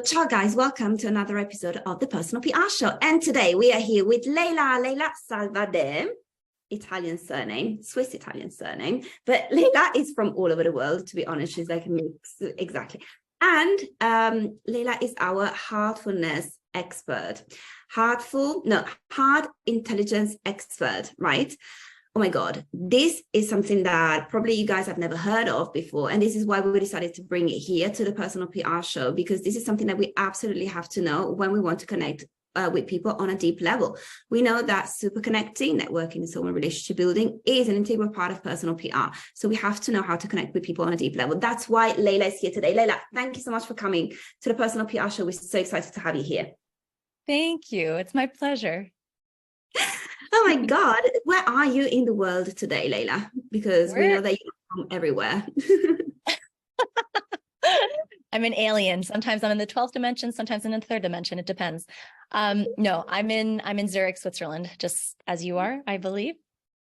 Ciao guys, welcome to another episode of the Personal PR Show. And today we are here with Leyla Salvadé, Italian surname, Swiss Italian surname, but Leyla is from all over the world, to be honest. She's like a mix, exactly. And Leyla is our heartfulness expert, heart intelligence expert, right? Oh my God, this is something that probably you guys have never heard of before. And this is why we decided to bring it here to the Personal PR Show, because this is something that we absolutely have to know when we want to connect with people on a deep level. We know that super connecting, networking, and so on, relationship building is an integral part of personal PR. So we have to know how to connect with people on a deep level. That's why Leyla is here today. Leyla, thank you so much for coming to the Personal PR Show. We're so excited to have you here. Thank you. It's my pleasure. Oh my God, where are you in the world today, Leyla? Because we know that you're from everywhere. I'm an alien. Sometimes I'm in the 12th dimension, sometimes in the third dimension. It depends. No, I'm in Zurich, Switzerland, just as you are, I believe.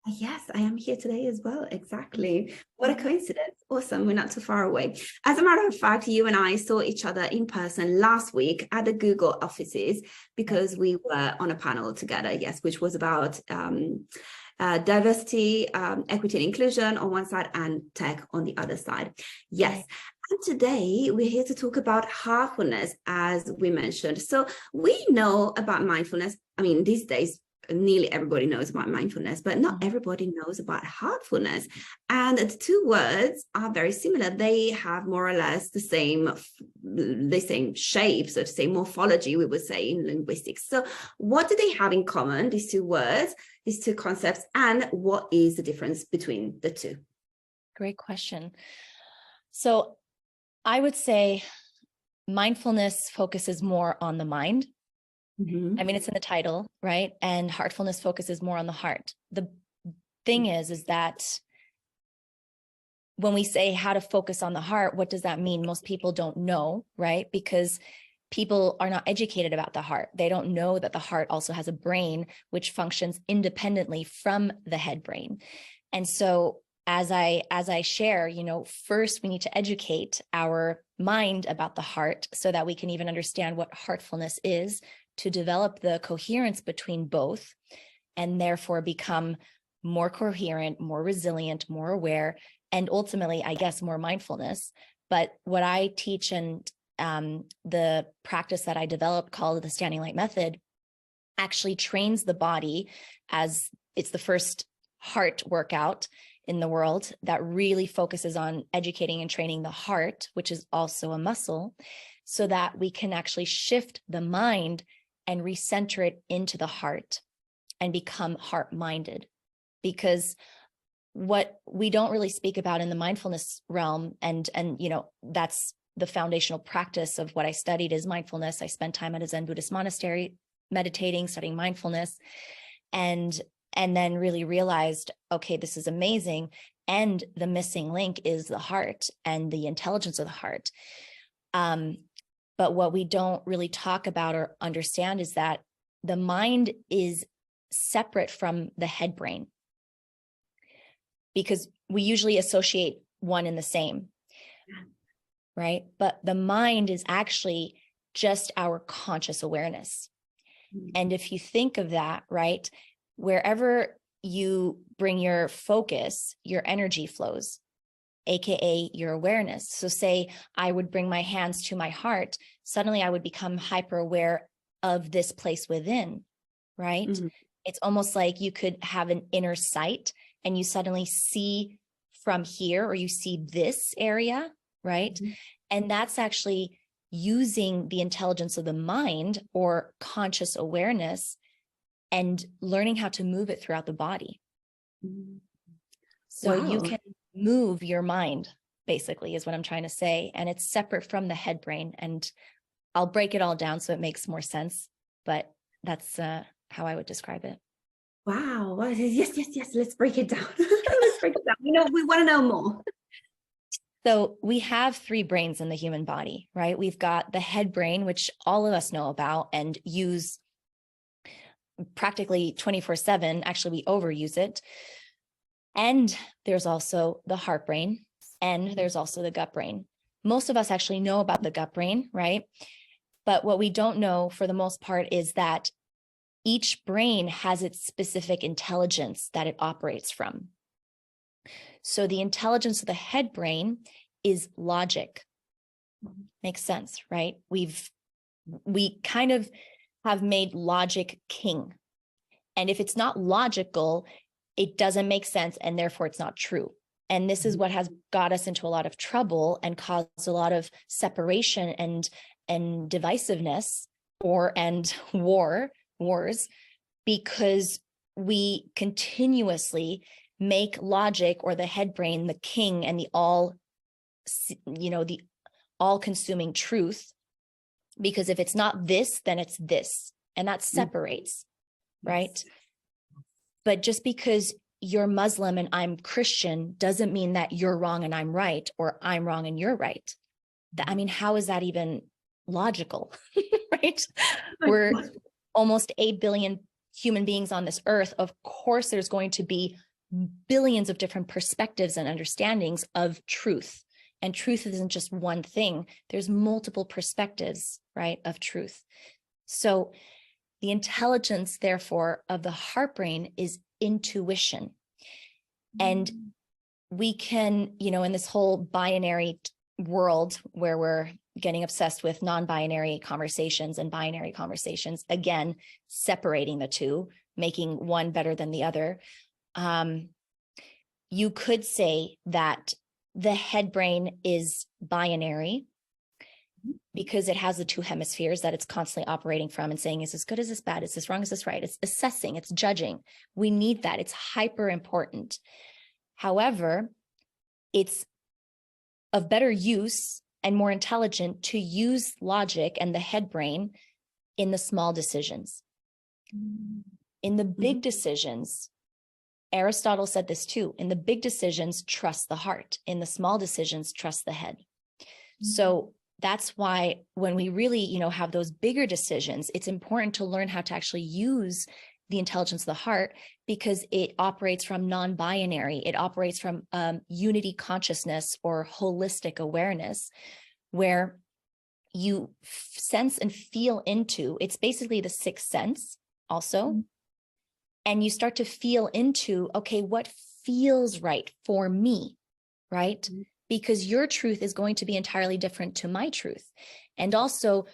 Yes, I am here today as well. Exactly. What a coincidence. Awesome. We're not too far away. As a matter of fact, you and I saw each other in person last week at the Google offices because we were on a panel together, yes, which was about diversity, equity and inclusion on one side and tech on the other side. Yes. And today we're here to talk about heartfulness, as we mentioned. So we know about mindfulness. I mean, these days, nearly everybody knows about mindfulness, but not everybody knows about heartfulness. And the two words are very similar. They have more or less the same shape, so to say, morphology, we would say in linguistics. So what do they have in common, these two words, these two concepts, and what is the difference between the two? Great question. So I would say mindfulness focuses more on the mind. I mean, it's in the title, right? And heartfulness focuses more on the heart. The thing is that when we say how to focus on the heart, what does that mean? Most people don't know, right? Because people are not educated about the heart. They don't know that the heart also has a brain which functions independently from the head brain. And so as I share, first we need to educate our mind about the heart so that we can even understand what heartfulness is, to develop the coherence between both, and therefore become more coherent, more resilient, more aware, and ultimately, I guess, more mindfulness. But what I teach and the practice that I developed called the Standing Light Method actually trains the body, as it's the first heart workout in the world that really focuses on educating and training the heart, which is also a muscle, so that we can actually shift the mind and recenter it into the heart and become heart-minded. Because what we don't really speak about in the mindfulness realm, and that's the foundational practice of what I studied is mindfulness. I spent time at a Zen Buddhist monastery meditating, studying mindfulness, and then really realized, okay, this is amazing. And the missing link is the heart and the intelligence of the heart. But what we don't really talk about or understand is that the mind is separate from the head brain, because we usually associate one and the same, right? But the mind is actually just our conscious awareness. And if you think of that, right, wherever you bring your focus, your energy flows, AKA your awareness. So say I would bring my hands to my heart, suddenly I would become hyper aware of this place within, right? It's almost like you could have an inner sight and you suddenly see from here, or you see this area, right? And that's actually using the intelligence of the mind or conscious awareness and learning how to move it throughout the body. So you can move your mind, basically, is what I'm trying to say. And it's separate from the head brain. And I'll break it all down so it makes more sense. But that's how I would describe it. Wow. Yes. Let's break it down. Let's break it down. We want to know more. So we have three brains in the human body, right? We've got the head brain, which all of us know about and use practically 24/7. Actually, we overuse it. And there's also the heart brain, and there's also the gut brain. Most of us actually know about the gut brain, right? But what we don't know for the most part is that each brain has its specific intelligence that it operates from. So the intelligence of the head brain is logic. Makes sense, right? We kind of have made logic king. And if it's not logical, it doesn't make sense, and therefore it's not true. And this is what has got us into a lot of trouble and caused a lot of separation and divisiveness and wars, because we continuously make logic or the head brain the king and the all-consuming truth. Because if it's not this, then it's this, and that separates, right? But just because you're Muslim and I'm Christian doesn't mean that you're wrong and I'm right, or I'm wrong and you're right. I mean, how is that even logical, right? We're almost 8 billion human beings on this earth. Of course, there's going to be billions of different perspectives and understandings of truth. And truth isn't just one thing. There's multiple perspectives, right, of truth. So the intelligence, therefore, of the heart brain is intuition. And we can, in this whole binary world where we're getting obsessed with non-binary conversations and binary conversations, again, separating the two, making one better than the other. You could say that the head brain is binary because it has the two hemispheres that it's constantly operating from and saying, is this good? Is this bad? Is this wrong? Is this right? It's assessing, it's judging. We need that. It's hyper important. However, it's of better use and more intelligent to use logic and the head brain in the small decisions. In the big decisions, Aristotle said this too, in the big decisions, trust the heart. In the small decisions, trust the head. So that's why when we really, have those bigger decisions, it's important to learn how to actually use the intelligence of the heart, because it operates from non-binary. It operates from unity consciousness or holistic awareness, where you sense and feel into, it's basically the sixth sense also. And you start to feel into, okay, what feels right for me, right? Because your truth is going to be entirely different to my truth. And also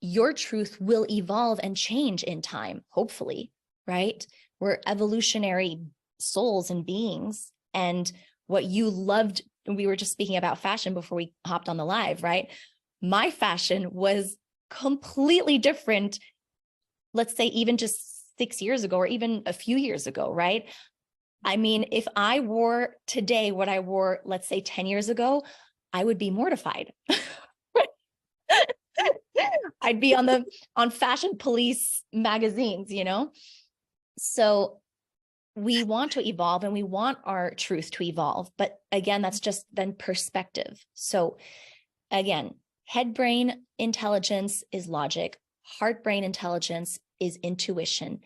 your truth will evolve and change in time, hopefully, right? We're evolutionary souls and beings. And what you loved, we were just speaking about fashion before we hopped on the live, right? My fashion was completely different, let's say even just 6 years ago, or even a few years ago, right? I mean, if I wore today what I wore, let's say 10 years ago, I would be mortified. I'd be on fashion police magazines, So we want to evolve and we want our truth to evolve. But again, that's just then perspective. So again, head brain intelligence is logic. Heart brain intelligence is intuition.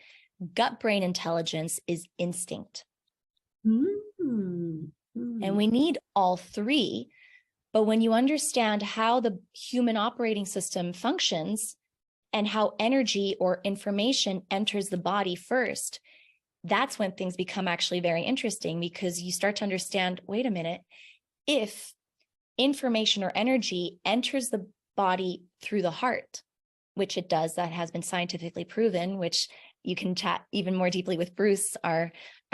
Gut brain intelligence is instinct. And we need all three. But when you understand how the human operating system functions and how energy or information enters the body first, that's when things become actually very interesting, because you start to understand, wait a minute, if information or energy enters the body through the heart, which it does, that has been scientifically proven, which you can chat even more deeply with Bruce, our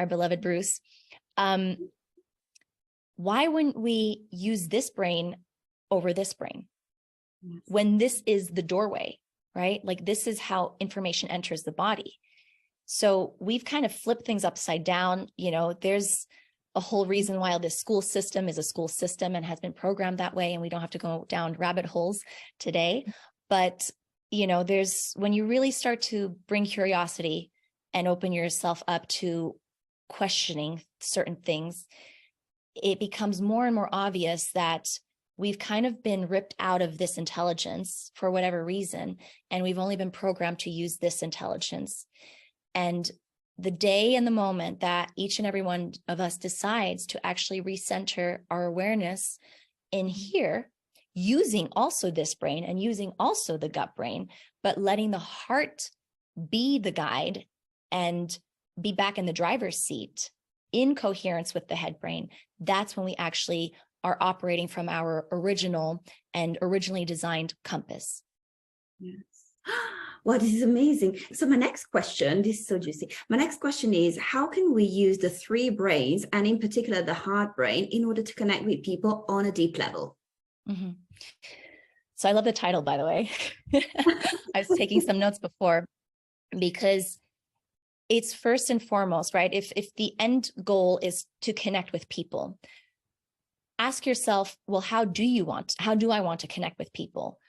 beloved Bruce. Why wouldn't we use this brain over this brain when this is the doorway, right? Like this is how information enters the body. So we've kind of flipped things upside down. There's a whole reason why this school system is a school system and has been programmed that way. And we don't have to go down rabbit holes today. But, there's, when you really start to bring curiosity and open yourself up to questioning certain things, it becomes more and more obvious that we've kind of been ripped out of this intelligence for whatever reason, and we've only been programmed to use this intelligence. And the day and the moment that each and every one of us decides to actually recenter our awareness in here, using also this brain and using also the gut brain, but letting the heart be the guide and be back in the driver's seat in coherence with the head brain, that's when we actually are operating from our original and originally designed compass. Yes. Wow, this is amazing. So my next question, this is so juicy. My next question is, how can we use the three brains, and in particular the heart brain, in order to connect with people on a deep level? Mm-hmm. So I love the title, by the way. I was taking some notes before, because it's first and foremost, right? If the end goal is to connect with people, ask yourself, well, how do I want to connect with people?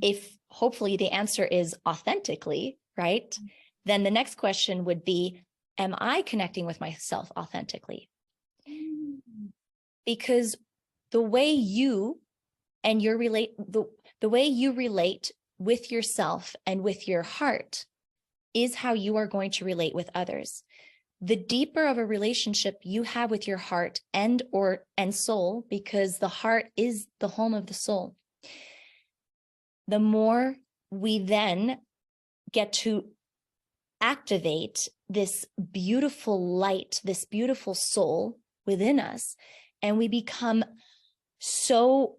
If hopefully the answer is authentically, right? Then the next question would be, am I connecting with myself authentically? Because the way you relate with yourself and with your heart is how you are going to relate with others. The deeper of a relationship you have with your heart and soul, because the heart is the home of the soul, the more we then get to activate this beautiful light, this beautiful soul within us, and we become so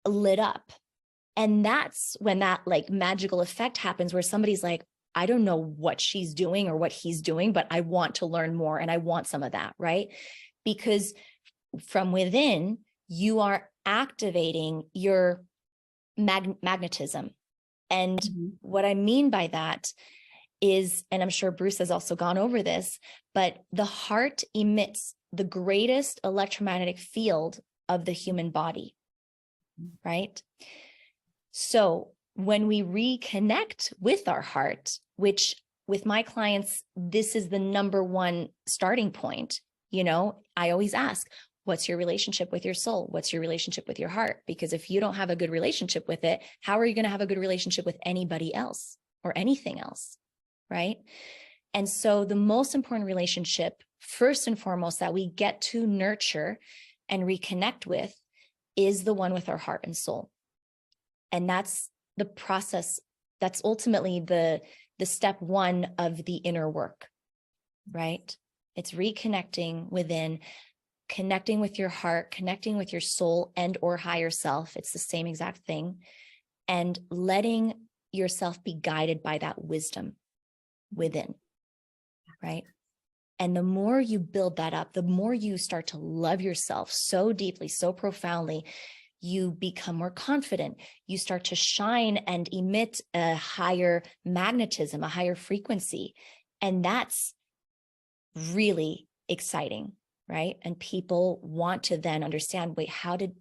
lit up. And that's when that like magical effect happens, where somebody's like, I don't know what she's doing or what he's doing, but I want to learn more and I want some of that, right? Because from within, you are activating your magnetism. And what I mean by that is, and I'm sure Bruce has also gone over this, but the heart emits the greatest electromagnetic field of the human body, right? So when we reconnect with our heart, which with my clients, this is the number one starting point. You know, I always ask, what's your relationship with your soul? What's your relationship with your heart? Because if you don't have a good relationship with it, how are you going to have a good relationship with anybody else or anything else? Right? And so the most important relationship, first and foremost, that we get to nurture and reconnect with is the one with our heart and soul. And that's the process. That's ultimately the step one of the inner work, right? It's reconnecting within, connecting with your heart, connecting with your soul and or higher self. It's the same exact thing. And letting yourself be guided by that wisdom within, right? And the more you build that up, the more you start to love yourself so deeply, so profoundly, you become more confident. You start to shine and emit a higher magnetism, a higher frequency. And that's really exciting, right? And people want to then understand, wait, how did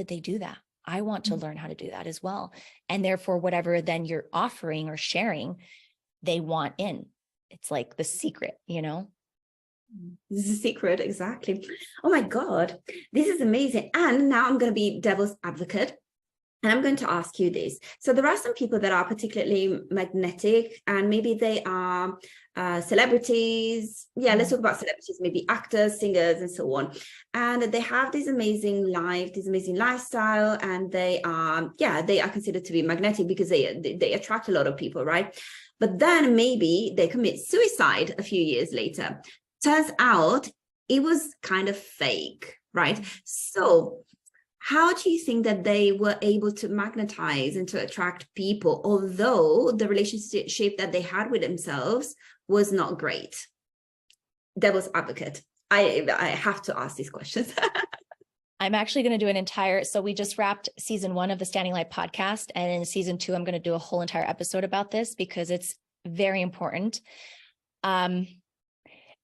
they do that? I want to learn how to do that as well. And therefore, whatever then you're offering or sharing, they want in. It's like the secret, you know? This is a secret, exactly. Oh my God, this is amazing. And now I'm going to be devil's advocate, and I'm going to ask you this. So there are some people that are particularly magnetic, and maybe they are celebrities. Yeah, let's talk about celebrities, maybe actors, singers, and so on. And they have this amazing life, this amazing lifestyle, and they are considered to be magnetic because they attract a lot of people, right? But then maybe they commit suicide a few years later. Turns out it was kind of fake, right? So how do you think that they were able to magnetize and to attract people, although the relationship that they had with themselves was not great? Devil's advocate. I have to ask these questions. I'm actually going to do an entire, so we just wrapped season 1 of the Standing Light podcast. And in season 2, I'm going to do a whole entire episode about this because it's very important.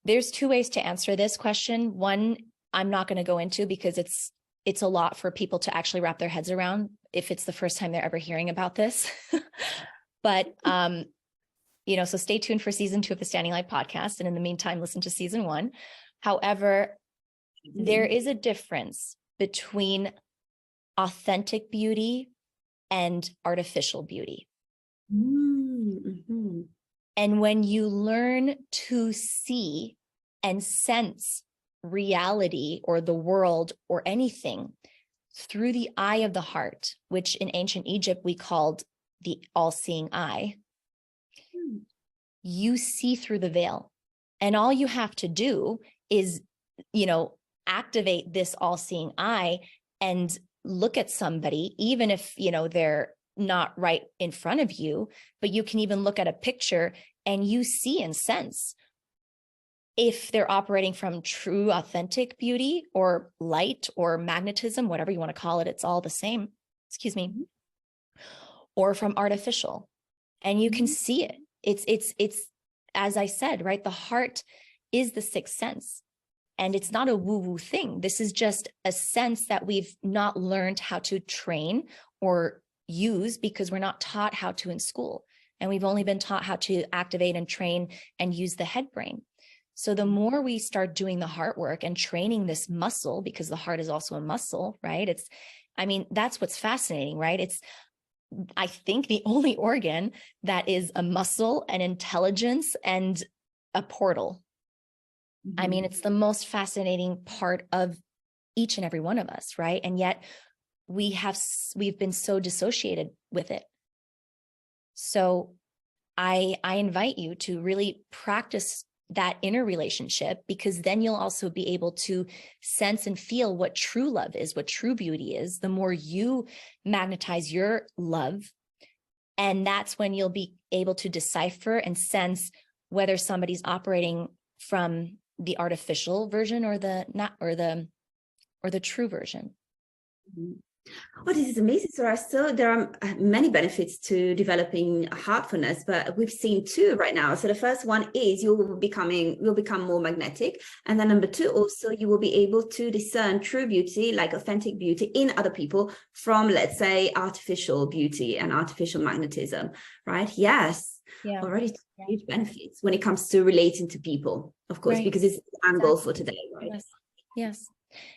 There's 2 ways to answer this question. One, I'm not going to go into because it's a lot for people to actually wrap their heads around if it's the first time they're ever hearing about this. But, so stay tuned for season 2 of the Standing Light podcast. And in the meantime, listen to season 1. However, there is a difference between authentic beauty and artificial beauty. Mm-hmm. And when you learn to see and sense reality or the world or anything through the eye of the heart, which in ancient Egypt we called the all-seeing eye, you see through the veil. And all you have to do is, activate this all-seeing eye and look at somebody, even if, they're not right in front of you, but you can even look at a picture and you see and sense if they're operating from true, authentic beauty or light or magnetism, whatever you want to call it, it's all the same, excuse me, or from artificial. And you can see it. It's, as I said, right? The heart is the sixth sense. And it's not a woo-woo thing. This is just a sense that we've not learned how to train or use because we're not taught how to in school. And we've only been taught how to activate and train and use the head brain. So the more we start doing the heart work and training this muscle, because the heart is also a muscle, right? That's what's fascinating, right? It's, I think, the only organ that is a muscle, an intelligence, and a portal. It's the most fascinating part of each and every one of us, right? And yet we've been so dissociated with it. So I invite you to really practice that inner relationship, because then you'll also be able to sense and feel what true love is, what true beauty is. The more you magnetize your love, and that's when you'll be able to decipher and sense whether somebody's operating from the artificial version or the true version. Oh, this is amazing, Sarah. So there are many benefits to developing heartfulness, but we've seen two right now. So the first one is you'll become more magnetic. And then number two, also, you will be able to discern true beauty, like authentic beauty in other people from, let's say, artificial beauty and artificial magnetism, right? Yes. Yeah. Already huge benefits when it comes to relating to people, of course, because it's the angle for today, right? Yes.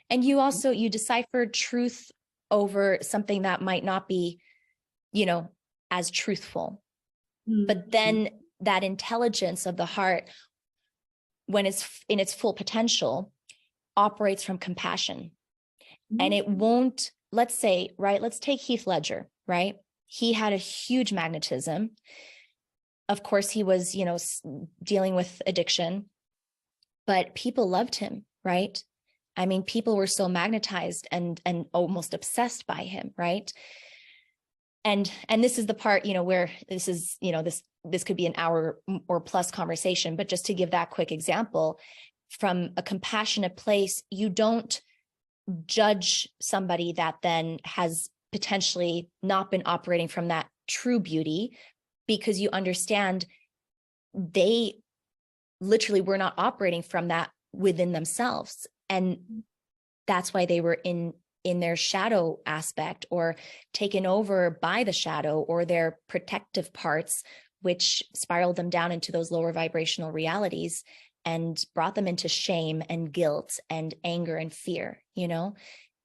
And you deciphered truth over something that might not be, as truthful. But then that intelligence of the heart, when it's in its full potential, operates from compassion. And it won't, let's say, right, let's take Heath Ledger, right? He had a huge magnetism. Of course, he was, dealing with addiction, but people loved him, right? People were so magnetized and almost obsessed by him, right? And this is the part, where this is, this could be an hour or plus conversation, but just to give that quick example, from a compassionate place, you don't judge somebody that then has potentially not been operating from that true beauty, because you understand they literally were not operating from that within themselves. And that's why they were in their shadow aspect, or taken over by the shadow or their protective parts, which spiraled them down into those lower vibrational realities and brought them into shame and guilt and anger and fear,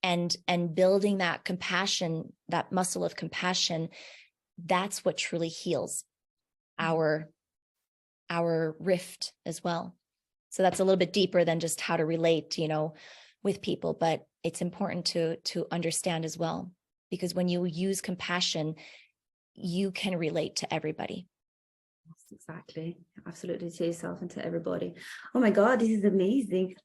and building that compassion, that muscle of compassion. That's what truly heals our rift as well. So that's a little bit deeper than just how to relate, with people, but it's important to understand as well, because when you use compassion, you can relate to everybody. Yes, exactly. Absolutely, to yourself and to everybody. Oh my God, this is amazing.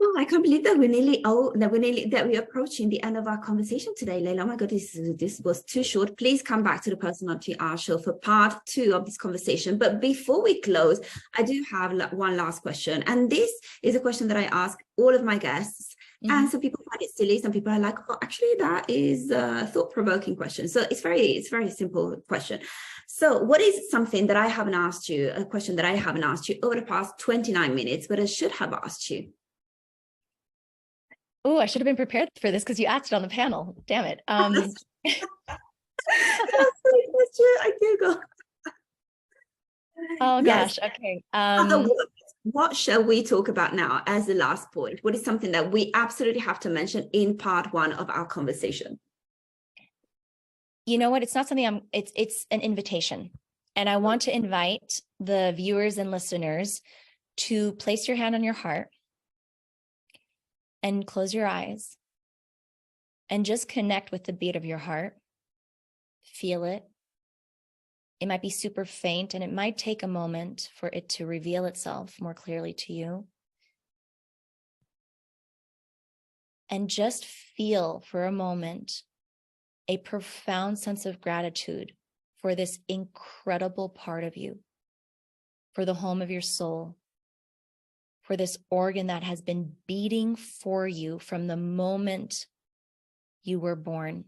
Well, I can't believe that we're approaching the end of our conversation today, Leyla. Oh my God, this was too short. Please come back to the Personality R show for part 2 of this conversation. But before we close, I do have one last question. And this is a question that I ask all of my guests. And some people find it silly. Some people are like, oh, actually, that is a thought-provoking question. So it's very simple question. So what is something that I haven't asked you, a question that I haven't asked you over the past 29 minutes, but I should have asked you? Oh, I should have been prepared for this because you asked it on the panel. Damn it. That's true. I Google. Oh gosh. Okay. What shall we talk about now as the last point? What is something that we absolutely have to mention in part 1 of our conversation? You know what? It's not something it's an invitation. And I want to invite the viewers and listeners to place your hand on your heart and close your eyes and just connect with the beat of your heart. Feel it. It might be super faint, and it might take a moment for it to reveal itself more clearly to you. And just feel for a moment a profound sense of gratitude for this incredible part of you, for the home of your soul, for this organ that has been beating for you from the moment you were born,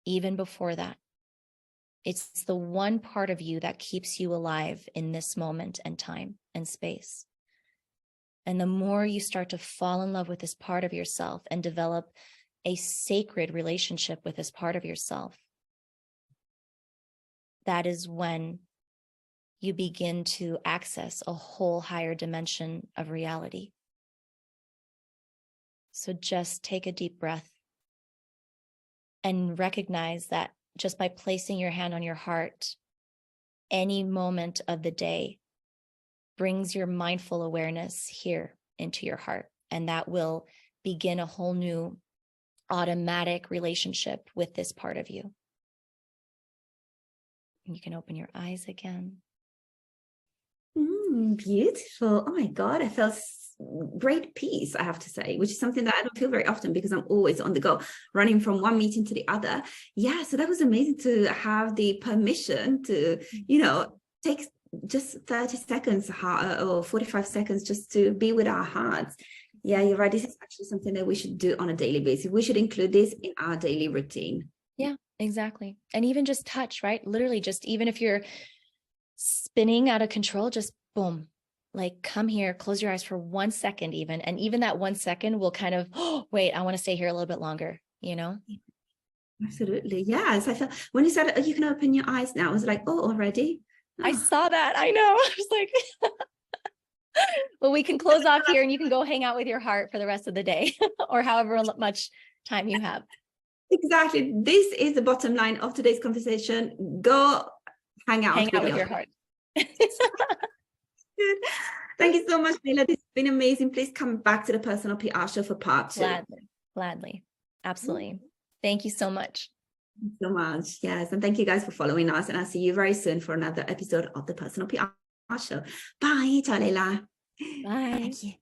even before that. It's the one part of you that keeps you alive in this moment and time and space. And the more you start to fall in love with this part of yourself and develop a sacred relationship with this part of yourself, that is when you begin to access a whole higher dimension of reality. So just take a deep breath and recognize that just by placing your hand on your heart, any moment of the day brings your mindful awareness here into your heart. And that will begin a whole new automatic relationship with this part of you. And you can open your eyes again. Beautiful. Oh my God, I felt great peace, I have to say, which is something that I don't feel very often because I'm always on the go, running from one meeting to the other. Yeah, so that was amazing to have the permission to, take just 30 seconds or 45 seconds just to be with our hearts. Yeah, you're right. This is actually something that we should do on a daily basis. We should include this in our daily routine. Yeah, exactly. And even just touch, right? Literally just, even if you're spinning out of control, just boom, like come here, close your eyes for 1 second even. And even that 1 second will kind of, oh, wait, I want to stay here a little bit longer, Absolutely. Yes. I felt when you said, you can open your eyes now, I was like, oh, already? Oh. I saw that. I know. I was like, well, we can close off here and you can go hang out with your heart for the rest of the day or however much time you have. Exactly. This is the bottom line of today's conversation. Go hang out with your heart. Good. Thank you so much, Leyla. This has been amazing. Please come back to the Personal PR Show for part 2. Gladly. Absolutely. Thank you so much. Thank you so much. Yes. And thank you guys for following us. And I'll see you very soon for another episode of the Personal PR Show. Bye. Ciao, Leyla. Bye. Thank you.